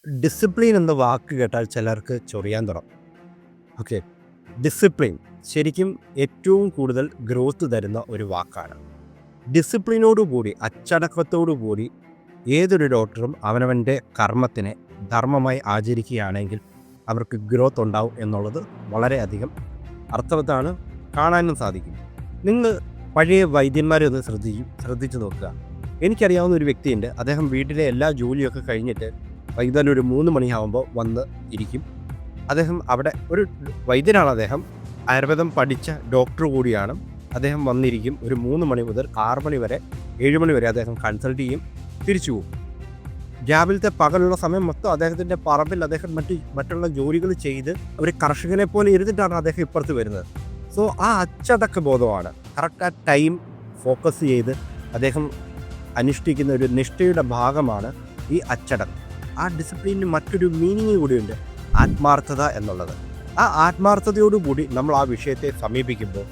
Discipline എന്ന വാക്ക് കേട്ടാൽ ചിലർക്ക് ചൊറിയാൻ തുടങ്ങും. ഓക്കെ, ഡിസിപ്ലിൻ ശരിക്കും ഏറ്റവും കൂടുതൽ ഗ്രോത്ത് തരുന്ന ഒരു വാക്കാണ്. ഡിസിപ്ലിനോടുകൂടി അച്ചടക്കത്തോടുകൂടി ഏതൊരു ഡോക്ടറും അവനവൻ്റെ കർമ്മത്തിനെ ധർമ്മമായി ആചരിക്കുകയാണെങ്കിൽ അവർക്ക് ഗ്രോത്ത് ഉണ്ടാവും എന്നുള്ളത് വളരെയധികം അർത്ഥവത്താണ്, കാണാനും സാധിക്കും. നിങ്ങൾ പഴയ വൈദ്യന്മാരെ ഒന്ന് ശ്രദ്ധിച്ചു നോക്കുക. എനിക്കറിയാവുന്ന ഒരു വ്യക്തിയുണ്ട്. അദ്ദേഹം വീട്ടിലെ എല്ലാ ജോലിയൊക്കെ കഴിഞ്ഞിട്ട് വൈകുന്നേരം ഒരു 3 മണിയാകുമ്പോൾ വന്ന് ഇരിക്കും. അദ്ദേഹം അവിടെ ഒരു വൈദ്യനാണ്. അദ്ദേഹം ആയുർവേദം പഠിച്ച ഡോക്ടർ കൂടിയാണ്. അദ്ദേഹം വന്നിരിക്കും. ഒരു 3 മണി മുതൽ 6 മണി വരെ 7 മണി വരെ അദ്ദേഹം കൺസൾട്ട് ചെയ്യും, തിരിച്ചു പോകും. രാവിലത്തെ പകലുള്ള സമയം മൊത്തം അദ്ദേഹത്തിൻ്റെ പറമ്പിൽ അദ്ദേഹം മറ്റുള്ള ജോലികൾ ചെയ്ത് ഒരു കർഷകനെ പോലെ ഇരുന്നിട്ടാണ് അദ്ദേഹം ഇപ്പുറത്ത് വരുന്നത്. സോ ആ അച്ചടക്ക ബോധമാണ്, കറക്റ്റ് ആ ടൈം ഫോക്കസ് ചെയ്ത് അദ്ദേഹം അനുഷ്ഠിക്കുന്ന ഒരു നിഷ്ഠയുടെ ഭാഗമാണ് ഈ അച്ചടക്കം. ആ ഡിസിപ്ലിന് മറ്റൊരു മീനിങ് കൂടിയുണ്ട്, ആത്മാർത്ഥത എന്നുള്ളത്. ആ ആത്മാർത്ഥതയോടുകൂടി നമ്മൾ ആ വിഷയത്തെ സമീപിക്കുമ്പോൾ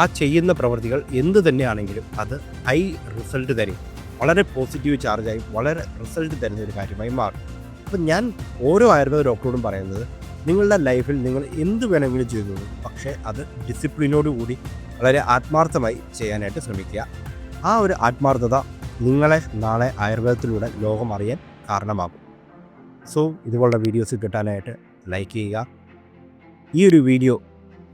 ആ ചെയ്യുന്ന പ്രവൃത്തികൾ എന്ത് തന്നെയാണെങ്കിലും അത് ഹൈ റിസൾട്ട് തരും, വളരെ പോസിറ്റീവ് ചാർജായി വളരെ റിസൾട്ട് തരുന്ന ഒരു കാര്യമായി മാറും. അപ്പം ഞാൻ ഓരോ ആയുർവേദ ഡോക്ടറോടും പറയുന്നത്, നിങ്ങളുടെ ലൈഫിൽ നിങ്ങൾ എന്ത് വേണമെങ്കിലും ചെയ്തോളൂ, പക്ഷേ അത് ഡിസിപ്ലിനോടുകൂടി വളരെ ആത്മാർത്ഥമായി ചെയ്യാനായിട്ട് ശ്രമിക്കുക. ആ ഒരു ആത്മാർത്ഥത നിങ്ങളെ നാളെ ആയുർവേദത്തിലൂടെ ലോകം അറിയാൻ കാരണമാകും. സോ ഇതുപോലുള്ള വീഡിയോസ് കിട്ടാനായിട്ട് ലൈക്ക് ചെയ്യുക. ഈ ഒരു വീഡിയോ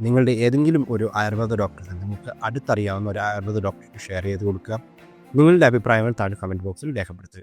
നിങ്ങളുടെ ഏതെങ്കിലും ഒരു ആയുർവേദ ഡോക്ടറെ, നിങ്ങൾക്ക് അടുത്തറിയാവുന്ന ഒരു ആയുർവേദ ഡോക്ടർക്ക് ഷെയർ ചെയ്ത് കൊടുക്കുക. നിങ്ങളുടെ അഭിപ്രായങ്ങൾ താഴെ കമൻറ്റ് ബോക്സിൽ രേഖപ്പെടുത്തുക.